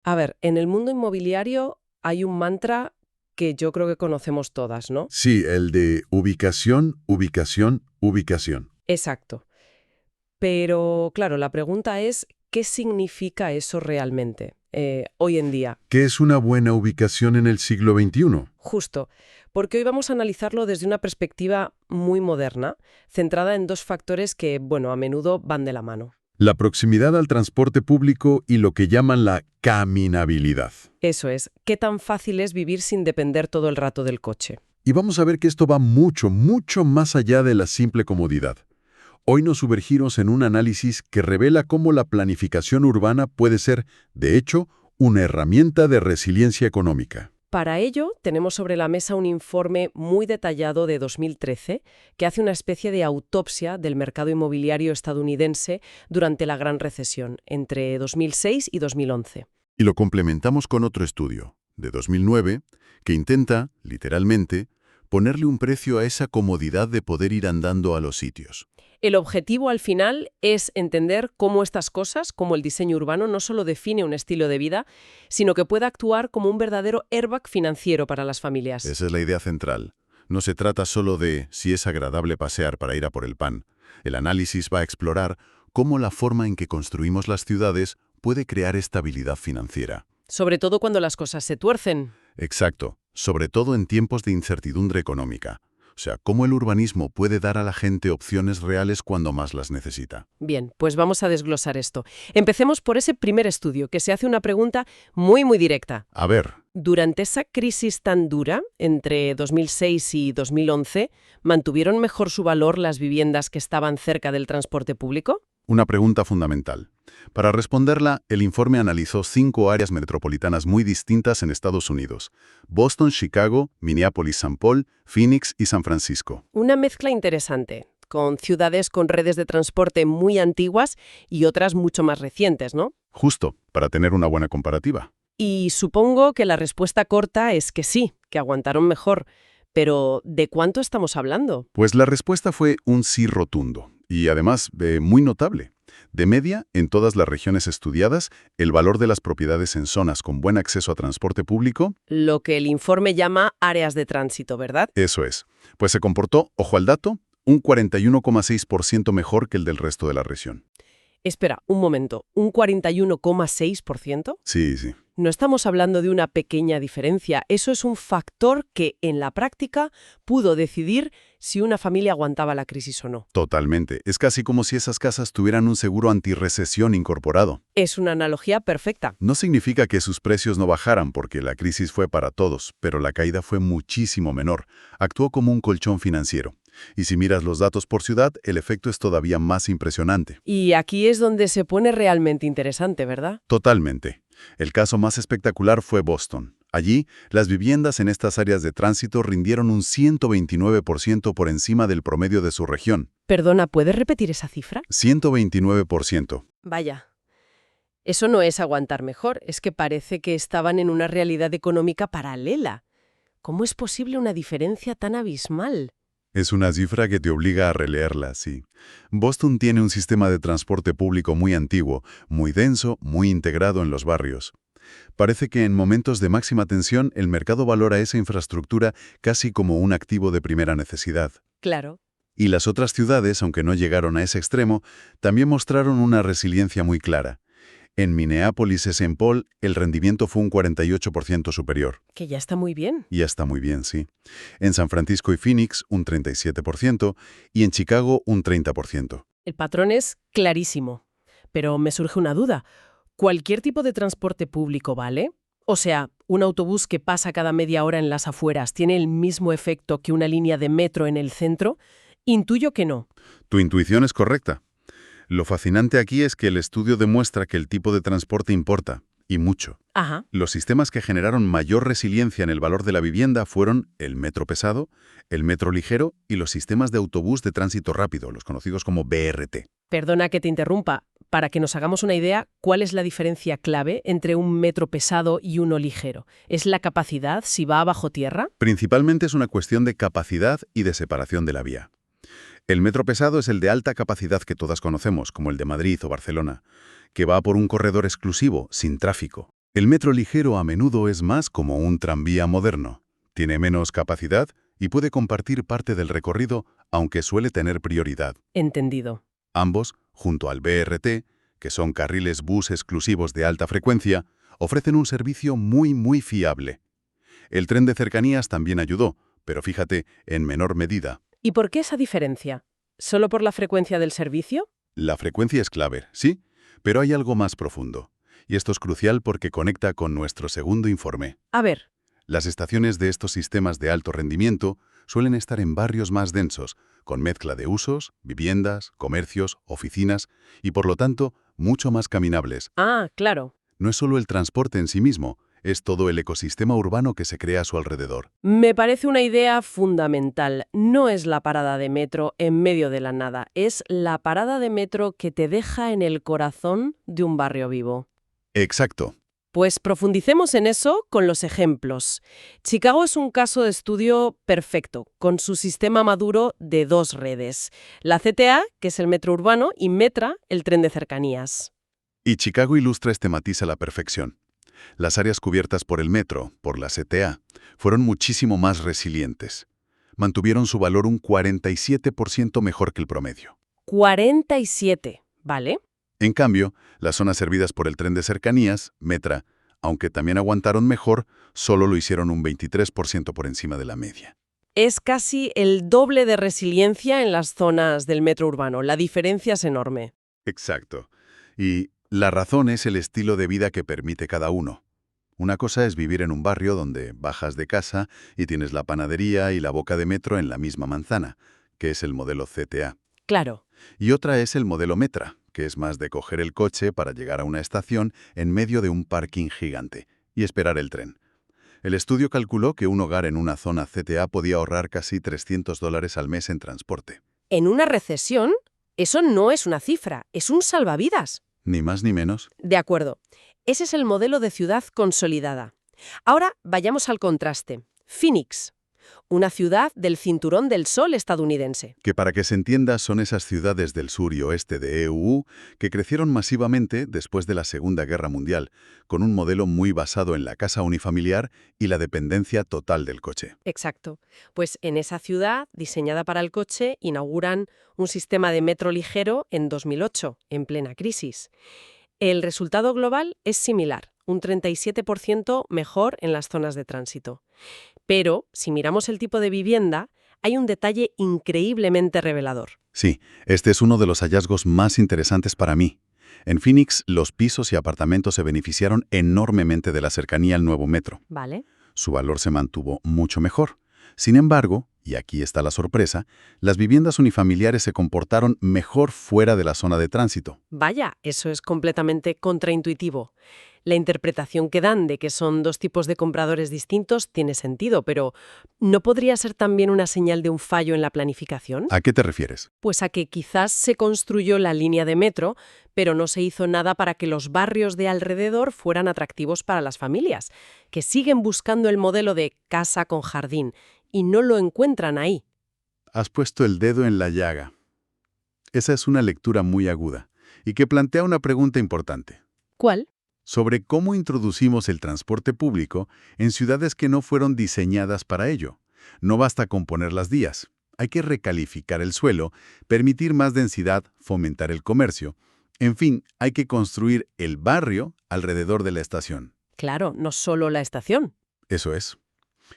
A ver, en el mundo inmobiliario hay un mantra que yo creo que conocemos todas, ¿no? Sí, el de ubicación, ubicación, ubicación. Exacto. Pero, claro, la pregunta es, ¿qué significa eso realmente hoy en día? ¿Qué es una buena ubicación en el siglo XXI? Justo, porque hoy vamos a analizarlo desde una perspectiva muy moderna, centrada en dos factores que, bueno, a menudo van de la mano. La proximidad al transporte público y lo que llaman la caminabilidad. Eso es, ¿qué tan fácil es vivir sin depender todo el rato del coche? Y vamos a ver que esto va mucho, mucho más allá de la simple comodidad. Hoy nos sumergimos en un análisis que revela cómo la planificación urbana puede ser, de hecho, una herramienta de resiliencia económica. Para ello, tenemos sobre la mesa un informe muy detallado de 2013 que hace una especie de autopsia del mercado inmobiliario estadounidense durante la Gran Recesión, entre 2006 y 2011. Y lo complementamos con otro estudio, de 2009, que intenta, literalmente, ponerle un precio a esa comodidad de poder ir andando a los sitios. El objetivo al final es entender cómo estas cosas, como el diseño urbano, no solo define un estilo de vida, sino que puede actuar como un verdadero airbag financiero para las familias. Esa es la idea central. No se trata solo de si es agradable pasear para ir a por el pan. El análisis va a explorar cómo la forma en que construimos las ciudades puede crear estabilidad financiera. Sobre todo cuando las cosas se tuercen. Exacto, sobre todo en tiempos de incertidumbre económica. O sea, cómo el urbanismo puede dar a la gente opciones reales cuando más las necesita. Bien, pues vamos a desglosar esto. Empecemos por ese primer estudio, que se hace una pregunta muy directa. A ver, Durante esa crisis tan dura, entre 2006 y 2011, ¿mantuvieron mejor su valor las viviendas que estaban cerca del transporte público? una pregunta fundamental. Para responderla, el informe analizó 5 áreas metropolitanas muy distintas en Estados Unidos: Boston, Chicago, Minneapolis-St. Paul, Phoenix y San Francisco. Una mezcla interesante, con ciudades con redes de transporte muy antiguas y otras mucho más recientes, ¿no? Justo, para tener una buena comparativa. Y supongo que la respuesta corta es que sí, que aguantaron mejor. Pero, ¿de cuánto estamos hablando? Pues la respuesta fue un sí rotundo, y además muy notable. De media, en todas las regiones estudiadas, el valor de las propiedades en zonas con buen acceso a transporte público, Lo que el informe llama áreas de tránsito, ¿verdad? eso es, pues se comportó, ojo al dato, un 41,6% mejor que el del resto de la región. Espera, un momento, ¿un 41,6%? Sí, sí. No estamos hablando de una pequeña diferencia, eso es un factor que, en la práctica, pudo decidir si una familia aguantaba la crisis o no. Totalmente. Es casi como si esas casas tuvieran un seguro antirrecesión incorporado. Es una analogía perfecta. No significa que sus precios no bajaran, porque la crisis fue para todos, pero la caída fue muchísimo menor. Actuó como un colchón financiero. Y si miras los datos por ciudad, el efecto es todavía más impresionante. Y aquí es donde se pone realmente interesante, ¿verdad? Totalmente. El caso más espectacular fue Boston. Allí, las viviendas en estas áreas de tránsito rindieron un 129% por encima del promedio de su región. Perdona, ¿puedes repetir esa cifra? 129%. Vaya. Eso no es aguantar mejor, es que parece que estaban en una realidad económica paralela. ¿Cómo es posible una diferencia tan abismal? Es una cifra que te obliga a releerla, sí. Boston tiene un sistema de transporte público muy antiguo, muy denso, muy integrado en los barrios. Parece que en momentos de máxima tensión el mercado valora esa infraestructura casi como un activo de primera necesidad. Claro. Y las otras ciudades, aunque no llegaron a ese extremo, también mostraron una resiliencia muy clara. En Minneapolis y St. Paul, el rendimiento fue un 48% superior. Que ya está muy bien. Y está muy bien, sí. En San Francisco y Phoenix, un 37%, y en Chicago, un 30%. El patrón es clarísimo. Pero me surge una duda. ¿Cualquier tipo de transporte público vale? O sea, ¿un autobús que pasa cada media hora en las afueras tiene el mismo efecto que una línea de metro en el centro? Intuyo que no. Tu intuición es correcta. Lo fascinante aquí es que el estudio demuestra que el tipo de transporte importa, y mucho. Ajá. Los sistemas que generaron mayor resiliencia en el valor de la vivienda fueron el metro pesado, el metro ligero y los sistemas de autobús de tránsito rápido, los conocidos como BRT. Perdona que te interrumpa. Para que nos hagamos una idea, ¿cuál es la diferencia clave entre un metro pesado y uno ligero? ¿Es la capacidad si va bajo tierra? Principalmente es una cuestión de capacidad y de separación de la vía. El metro pesado es el de alta capacidad que todas conocemos, como el de Madrid o Barcelona, que va por un corredor exclusivo, sin tráfico. El metro ligero a menudo es más como un tranvía moderno. Tiene menos capacidad y puede compartir parte del recorrido, aunque suele tener prioridad. Entendido. Ambos, junto al BRT, que son carriles bus exclusivos de alta frecuencia, ofrecen un servicio muy fiable. El tren de cercanías también ayudó, pero fíjate, en menor medida. ¿Y por qué esa diferencia? ¿Solo por la frecuencia del servicio? La frecuencia es clave, sí, pero hay algo más profundo. Y esto es crucial porque conecta con nuestro segundo informe. A ver. Las estaciones de estos sistemas de alto rendimiento suelen estar en barrios más densos, con mezcla de usos, viviendas, comercios, oficinas y, por lo tanto, mucho más caminables. Ah, claro. No es solo el transporte en sí mismo, es todo el ecosistema urbano que se crea a su alrededor. Me parece una idea fundamental. No es la parada de metro en medio de la nada, es la parada de metro que te deja en el corazón de un barrio vivo. Exacto. Pues profundicemos en eso con los ejemplos. Chicago es un caso de estudio perfecto, con su sistema maduro de dos redes. La CTA, que es el metro urbano, y Metra, el tren de cercanías. Y Chicago ilustra este matiz a la perfección. Las áreas cubiertas por el metro, por la CTA, fueron muchísimo más resilientes. Mantuvieron su valor un 47% mejor que el promedio. 47, ¿vale? En cambio, las zonas servidas por el tren de cercanías, Metra, aunque también aguantaron mejor, solo lo hicieron un 23% por encima de la media. Es casi el doble de resiliencia en las zonas del metro urbano. La diferencia es enorme. Exacto. Y la razón es el estilo de vida que permite cada uno. Una cosa es vivir en un barrio donde bajas de casa y tienes la panadería y la boca de metro en la misma manzana, que es el modelo CTA. Claro. Y otra es el modelo Metra, que es más de coger el coche para llegar a una estación en medio de un parking gigante y esperar el tren. El estudio calculó que un hogar en una zona CTA podía ahorrar casi $300 al mes en transporte. En una recesión, eso no es una cifra, es un salvavidas. Ni más ni menos. De acuerdo. Ese es el modelo de ciudad consolidada. Ahora vayamos al contraste. Phoenix, una ciudad del cinturón del sol estadounidense. Que para que se entienda son esas ciudades del sur y oeste de EU que crecieron masivamente después de la Segunda Guerra Mundial, con un modelo muy basado en la casa unifamiliar y la dependencia total del coche. Exacto. Pues en esa ciudad, diseñada para el coche, inauguran un sistema de metro ligero en 2008, en plena crisis. El resultado global es similar, un 37% mejor en las zonas de tránsito. Pero, si miramos el tipo de vivienda, hay un detalle increíblemente revelador. Sí, este es uno de los hallazgos más interesantes para mí. En Phoenix, los pisos y apartamentos se beneficiaron enormemente de la cercanía al nuevo metro. ¿Vale? Su valor se mantuvo mucho mejor. Sin embargo, y aquí está la sorpresa, las viviendas unifamiliares se comportaron mejor fuera de la zona de tránsito. Vaya, eso es completamente contraintuitivo. La interpretación que dan de que son dos tipos de compradores distintos tiene sentido, pero ¿no podría ser también una señal de un fallo en la planificación? ¿A qué te refieres? Pues a que quizás se construyó la línea de metro, pero no se hizo nada para que los barrios de alrededor fueran atractivos para las familias, que siguen buscando el modelo de casa con jardín y no lo encuentran ahí. Has puesto el dedo en la llaga. Esa es una lectura muy aguda y que plantea una pregunta importante. ¿Cuál? Sobre cómo introducimos el transporte público en ciudades que no fueron diseñadas para ello. No basta con poner las vías. Hay que recalificar el suelo, permitir más densidad, fomentar el comercio. En fin, hay que construir el barrio alrededor de la estación. Claro, no solo la estación. Eso es.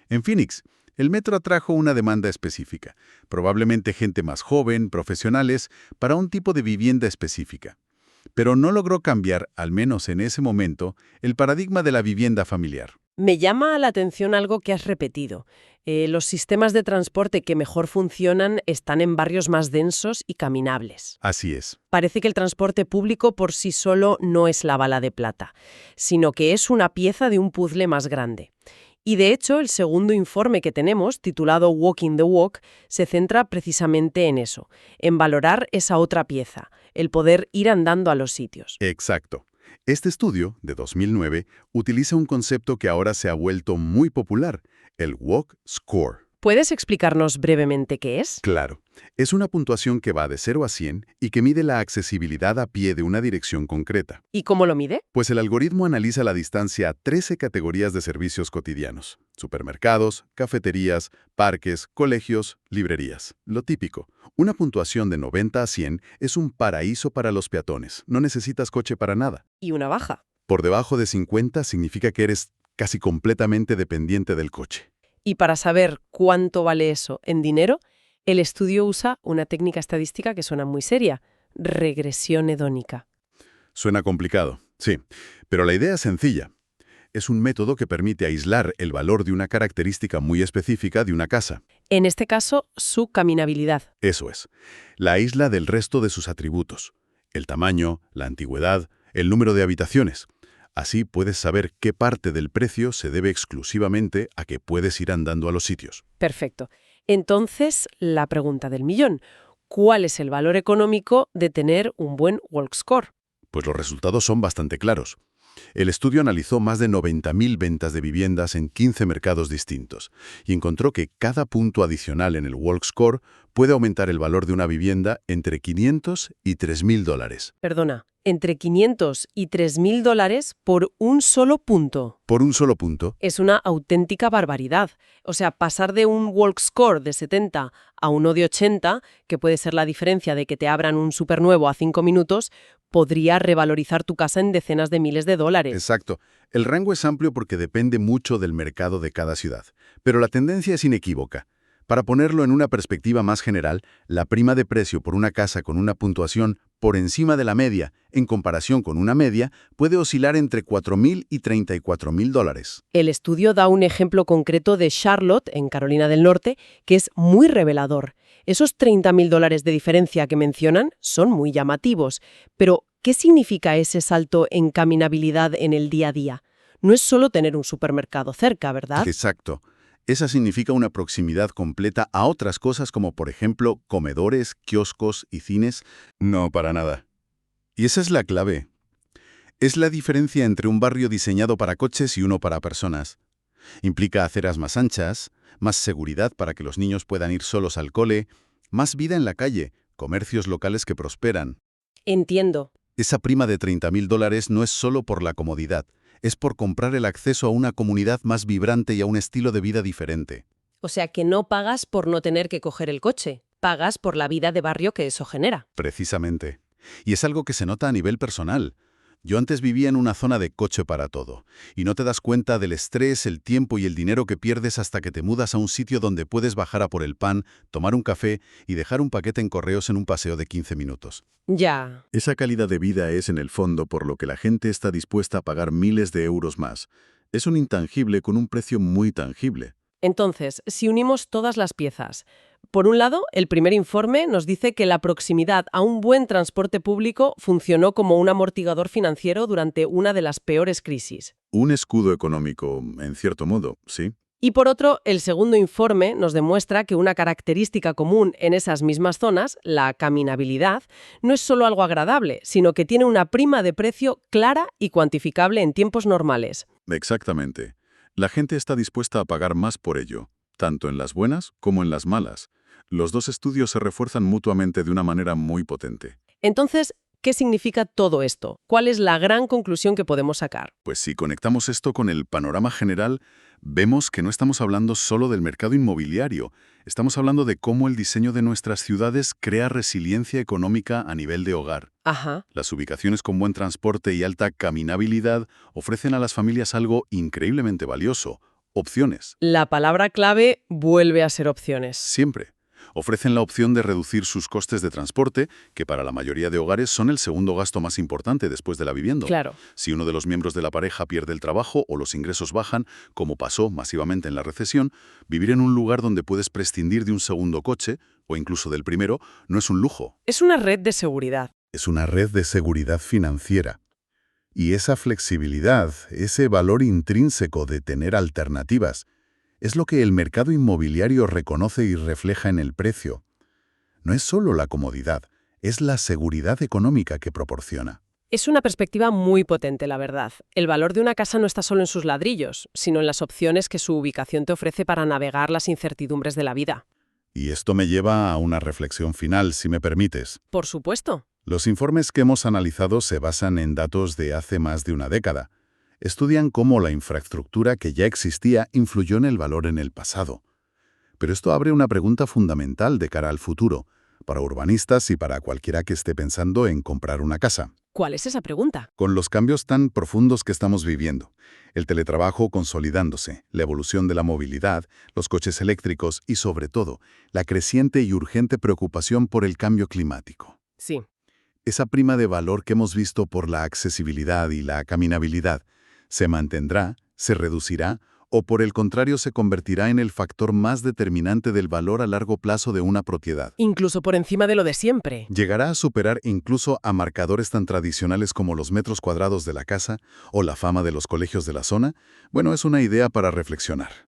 En Phoenix, el metro atrajo una demanda específica, probablemente gente más joven, profesionales, para un tipo de vivienda específica. Pero no logró cambiar, al menos en ese momento, el paradigma de la vivienda familiar. Me llama la atención algo que has repetido. Los sistemas de transporte que mejor funcionan están en barrios más densos y caminables. Así es. Parece que el transporte público por sí solo no es la bala de plata, sino que es una pieza de un puzzle más grande. Y de hecho, el segundo informe que tenemos, titulado Walking the Walk, se centra precisamente en eso, en valorar esa otra pieza, el poder ir andando a los sitios. Exacto. Este estudio, de 2009, utiliza un concepto que ahora se ha vuelto muy popular, el Walk Score. ¿Puedes explicarnos brevemente qué es? Claro, es una puntuación que va de 0 a 100 y que mide la accesibilidad a pie de una dirección concreta. ¿Y cómo lo mide? Pues el algoritmo analiza la distancia a 13 categorías de servicios cotidianos: supermercados, cafeterías, parques, colegios, librerías. Lo típico, una puntuación de 90 a 100 es un paraíso para los peatones. No necesitas coche para nada. ¿Y una baja? Por debajo de 50 significa que eres casi completamente dependiente del coche. Y para saber cuánto vale eso en dinero, el estudio usa una técnica estadística que suena muy seria: regresión hedónica. Suena complicado, sí, pero la idea es sencilla. Es un método que permite aislar el valor de una característica muy específica de una casa. En este caso, su caminabilidad. Eso es. La aísla del resto de sus atributos: el tamaño, la antigüedad, el número de habitaciones. Así puedes saber qué parte del precio se debe exclusivamente a que puedes ir andando a los sitios. Perfecto. Entonces, la pregunta del millón: ¿cuál es el valor económico de tener un buen Walk Score? Pues los resultados son bastante claros. El estudio analizó más de 90.000 ventas de viviendas en 15 mercados distintos y encontró que cada punto adicional en el Walk Score puede aumentar el valor de una vivienda entre $500 y $3.000. Perdona, entre 500 y 3.000 dólares por un solo punto. Por un solo punto. Es una auténtica barbaridad. O sea, pasar de un Walk Score de 70 a uno de 80, que puede ser la diferencia de que te abran un supernuevo a 5 minutos, podría revalorizar tu casa en decenas de miles de dólares. Exacto. El rango es amplio porque depende mucho del mercado de cada ciudad. Pero la tendencia es inequívoca. Para ponerlo en una perspectiva más general, la prima de precio por una casa con una puntuación por encima de la media, en comparación con una media, puede oscilar entre $4.000 y $34.000. El estudio da un ejemplo concreto de Charlotte, en Carolina del Norte, que es muy revelador. Esos $30.000 de diferencia que mencionan son muy llamativos. Pero, ¿qué significa ese salto en caminabilidad en el día a día? No es solo tener un supermercado cerca, ¿verdad? Exacto. Esa significa una proximidad completa a otras cosas como, por ejemplo, comedores, kioscos y cines. No, para nada. Y esa es la clave. Es la diferencia entre un barrio diseñado para coches y uno para personas. Implica aceras más anchas, más seguridad para que los niños puedan ir solos al cole, más vida en la calle, comercios locales que prosperan. Entiendo. Esa prima de $30.000 no es solo por la comodidad, es por comprar el acceso a una comunidad más vibrante y a un estilo de vida diferente. O sea que no pagas por no tener que coger el coche, pagas por la vida de barrio que eso genera. Precisamente. Y es algo que se nota a nivel personal. Yo antes vivía en una zona de coche para todo, y no te das cuenta del estrés, el tiempo y el dinero que pierdes hasta que te mudas a un sitio donde puedes bajar a por el pan, tomar un café y dejar un paquete en correos en un paseo de 15 minutos. Ya. Esa calidad de vida es, en el fondo, por lo que la gente está dispuesta a pagar miles de euros más. Es un intangible con un precio muy tangible. Entonces, si unimos todas las piezas, por un lado, el primer informe nos dice que la proximidad a un buen transporte público funcionó como un amortiguador financiero durante una de las peores crisis. Un escudo económico, en cierto modo, sí. Y por otro, el segundo informe nos demuestra que una característica común en esas mismas zonas, la caminabilidad, no es solo algo agradable, sino que tiene una prima de precio clara y cuantificable en tiempos normales. Exactamente. La gente está dispuesta a pagar más por ello, tanto en las buenas como en las malas. Los dos estudios se refuerzan mutuamente de una manera muy potente. Entonces, ¿qué significa todo esto? ¿Cuál es la gran conclusión que podemos sacar? Pues si conectamos esto con el panorama general, vemos que no estamos hablando solo del mercado inmobiliario, estamos hablando de cómo el diseño de nuestras ciudades crea resiliencia económica a nivel de hogar. Ajá. Las ubicaciones con buen transporte y alta caminabilidad ofrecen a las familias algo increíblemente valioso: opciones. La palabra clave vuelve a ser opciones. Siempre. Ofrecen la opción de reducir sus costes de transporte, que para la mayoría de hogares son el segundo gasto más importante después de la vivienda. Claro. Si uno de los miembros de la pareja pierde el trabajo o los ingresos bajan, como pasó masivamente en la recesión, vivir en un lugar donde puedes prescindir de un segundo coche, o incluso del primero, no es un lujo. Es una red de seguridad. Es una red de seguridad financiera. Y esa flexibilidad, ese valor intrínseco de tener alternativas, es lo que el mercado inmobiliario reconoce y refleja en el precio. No es solo la comodidad, es la seguridad económica que proporciona. Es una perspectiva muy potente, la verdad. El valor de una casa no está solo en sus ladrillos, sino en las opciones que su ubicación te ofrece para navegar las incertidumbres de la vida. Y esto me lleva a una reflexión final, si me permites. Por supuesto. Los informes que hemos analizado se basan en datos de hace más de una década. Estudian cómo la infraestructura que ya existía influyó en el valor en el pasado. Pero esto abre una pregunta fundamental de cara al futuro, para urbanistas y para cualquiera que esté pensando en comprar una casa. ¿Cuál es esa pregunta? Con los cambios tan profundos que estamos viviendo, el teletrabajo consolidándose, la evolución de la movilidad, los coches eléctricos y, sobre todo, la creciente y urgente preocupación por el cambio climático. Sí. Esa prima de valor que hemos visto por la accesibilidad y la caminabilidad, ¿se mantendrá, se reducirá o por el contrario se convertirá en el factor más determinante del valor a largo plazo de una propiedad? Incluso por encima de lo de siempre. ¿Llegará a superar incluso a marcadores tan tradicionales como los metros cuadrados de la casa o la fama de los colegios de la zona? Bueno, es una idea para reflexionar.